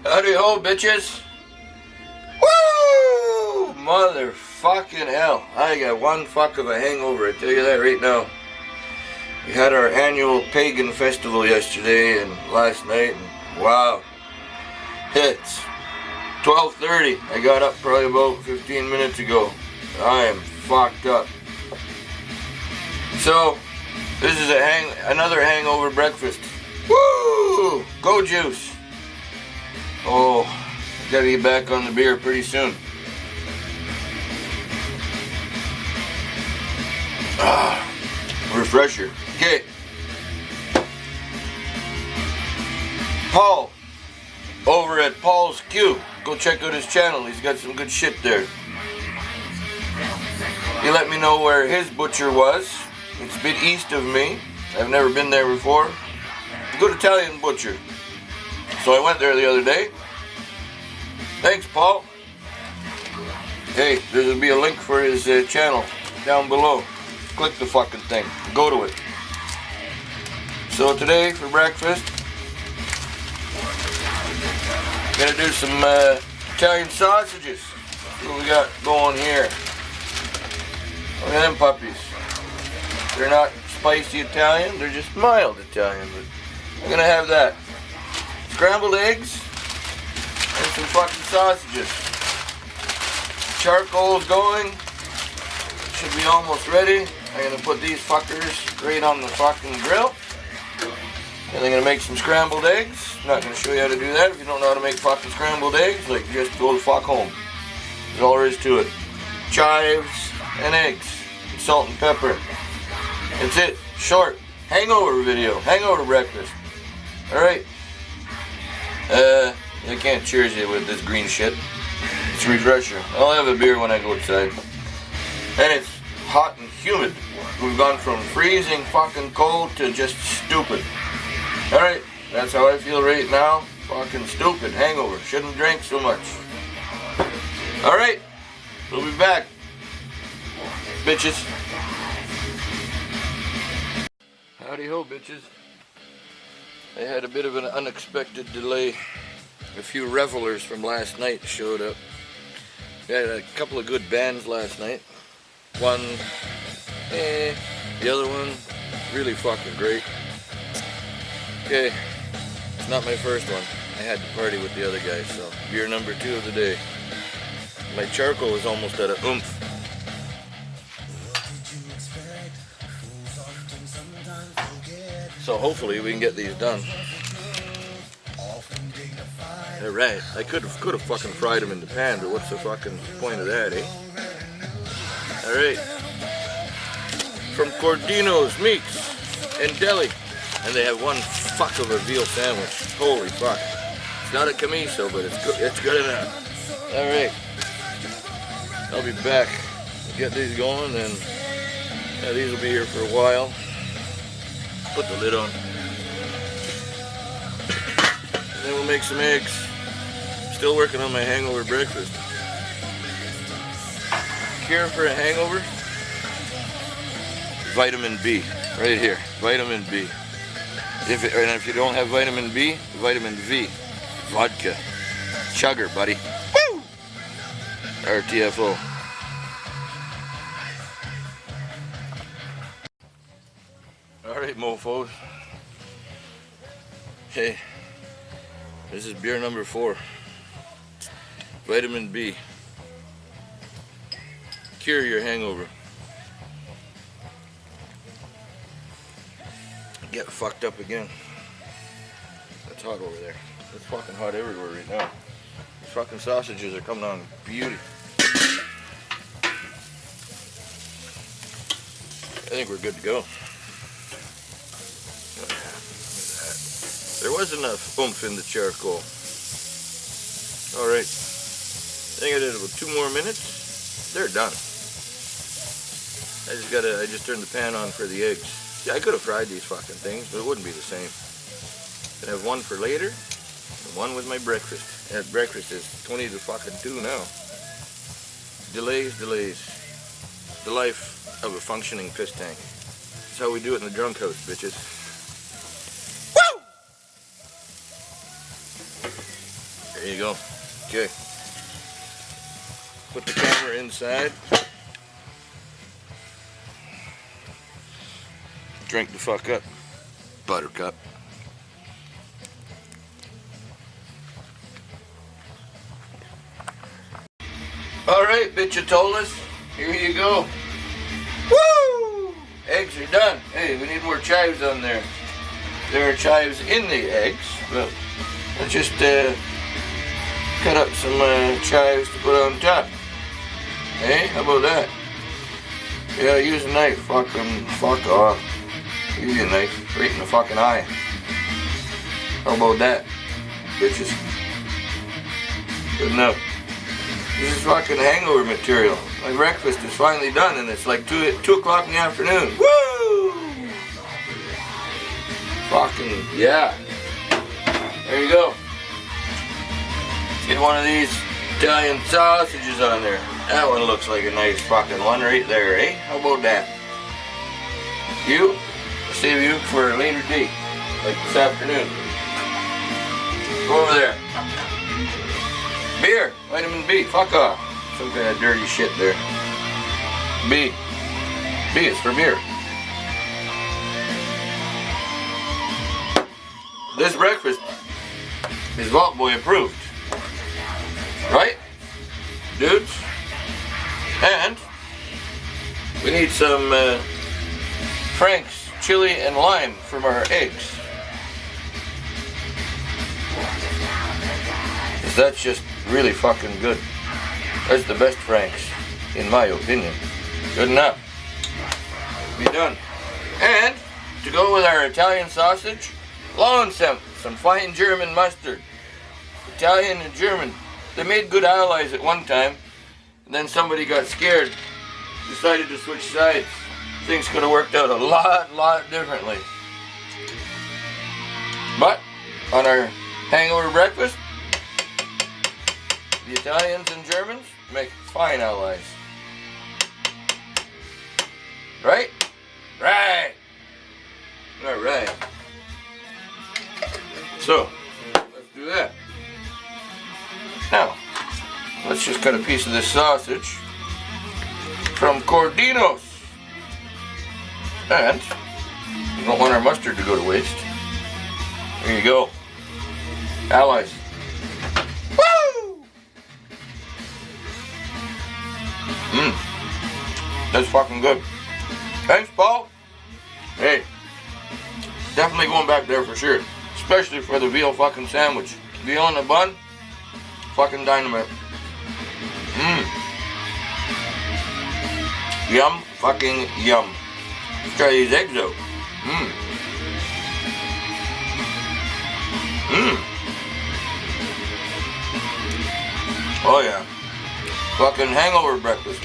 Howdy ho, bitches. Woo! Motherfucking hell. I got one fuck of a hangover, I tell you that right now. We had our annual Pagan festival yesterday and last night, and wow. It's 12:30. I got up probably about 15 minutes ago. I am fucked up. So, this is another hangover breakfast. Woo! Go juice. Oh, I gotta get back on the beer pretty soon. Refresher. Okay. Paul, over at Paul's Q. Go check out his channel. He's got some good shit there. He let me know where his butcher was. It's a bit east of me. I've never been there before. A good Italian butcher. So I went there the other day. Thanks, Paul. Hey, there'll be a link for his channel down below. Click the fucking thing. Go to it. So today for breakfast, gonna do some Italian sausages. See what we got going here. Look at them puppies. They're not spicy Italian, they're just mild Italian, but I'm gonna have that. Scrambled eggs and some fucking sausages. Charcoal's going. Should be almost ready. I'm gonna put these fuckers right on the fucking grill. And I'm gonna make some scrambled eggs. I'm not gonna show you how to do that. If you don't know how to make fucking scrambled eggs, like, just go the fuck home. That's all there is to it. Chives and eggs, and salt and pepper. That's it. Short hangover video. Hangover breakfast. Alright. I can't cheers you with this green shit. It's a refresher. I'll have a beer when I go outside. And it's hot and humid. We've gone from freezing fucking cold to just stupid. Alright, that's how I feel right now. Fucking stupid. Hangover. Shouldn't drink so much. Alright, we'll be back. Bitches. Howdy ho, bitches. I had a bit of an unexpected delay. A few revelers from last night showed up. We had a couple of good bands last night. One, the other one, really fucking great. Okay, it's not my first one. I had to party with the other guys, so beer number 2 of the day. My charcoal is almost at a oomph. So hopefully we can get these done. Alright, I could have fucking fried them in the pan, but what's the fucking point of that, eh? Alright. From Cordino's Meats in Delhi. And they have one fuck of a veal sandwich. Holy fuck. It's not a chamiso, but it's good enough. Alright. I'll be back. Get these going, and yeah, these will be here for a while. Put the lid on. And then we'll make some eggs. Still working on my hangover breakfast. Cure for a hangover? Vitamin B. Right here. Vitamin B. If you don't have vitamin B, vitamin V. Vodka. Chugger, buddy. Woo! RTFO. Alright, mofos. Hey, this is beer number 4. Vitamin B. Cure your hangover. Get fucked up again. It's hot over there. It's fucking hot everywhere right now. These fucking sausages are coming on beauty. I think we're good to go. There was enough oomph in the charcoal. Alright. I think I did about 2 more minutes. They're done. I just turned the pan on for the eggs. Yeah, I could have fried these fucking things, but it wouldn't be the same. Can have one for later, and one with my breakfast. And breakfast is 20 to fucking 2 now. Delays. The life of a functioning piss tank. That's how we do it in the drunk house, bitches. Woo! There you go. Okay. Put the camera inside. Drink the fuck up. Buttercup. Alright, bitchatolas. Here you go. Woo! Eggs are done. Hey, we need more chives on there. There are chives in the eggs, but let's just cut up some chives to put on top. Hey, how about that? Yeah, use a knife. Fuck off. Use a knife right in the fucking eye. How about that, bitches? Good enough. This is fucking hangover material. My breakfast is finally done and it's like 2 o'clock in the afternoon. Woo! Fucking, yeah. There you go. Get one of these Italian sausages on there. That one looks like a nice fucking one right there, eh? How about that? You? I'll save you for a later date, like this afternoon. Go over there. Beer, vitamin B, fuck off. Some kind of dirty shit there. B. B is for beer. This breakfast is Vault Boy approved. Right? Dudes? And we need some Frank's chili and lime from our eggs. That's just really fucking good. That's the best Frank's, in my opinion. Good enough. Be done. And to go with our Italian sausage, some fine German mustard. Italian and German. They made good allies at one time, and then somebody got scared, decided to switch sides. Things could have worked out a lot differently. But on our hangover breakfast, the Italians and Germans make fine allies. Right? Right! Alright. So, let's do that. Now, let's just cut a piece of this sausage from Cordino's. And we don't want our mustard to go to waste. There you go. Allies. Woo! That's fucking good. Thanks, Paul. Hey, definitely going back there for sure. Especially for the veal fucking sandwich. Veal in a bun, fucking dynamite. Yum, fucking yum. Let's try these eggs out. Oh yeah. Fucking hangover breakfast.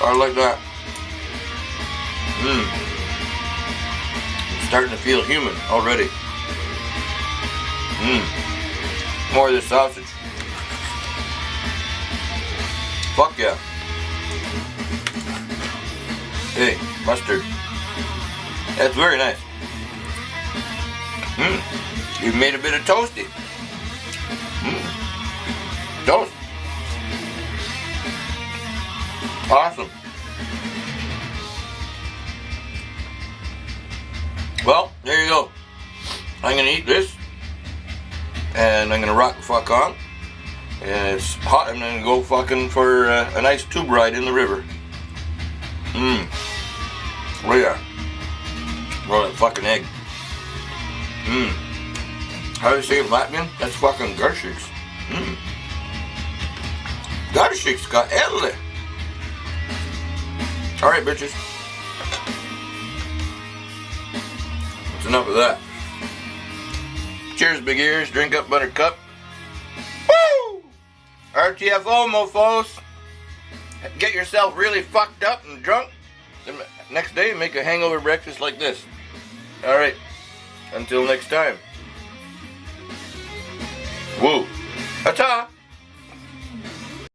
I like that. Starting to feel human already. More of this sausage. Fuck yeah. Hey, mustard. That's very nice. You've made a bit of toasty. Toast. Awesome. Well, there you go. I'm gonna eat this, and I'm gonna rock the fuck on. And it's hot. I'm gonna go fucking for a nice tube ride in the river. Oh yeah. Roll that fucking egg. How do you say it, Latvian? That's fucking garshiks. Garshiks got elle. Alright, bitches. That's enough of that. Cheers, big ears. Drink up, buttercup. Woo! RTFO, mofos. Get yourself really fucked up and drunk. Then next day, make a hangover breakfast like this. Alright. Until next time. Woo. Ta-ta.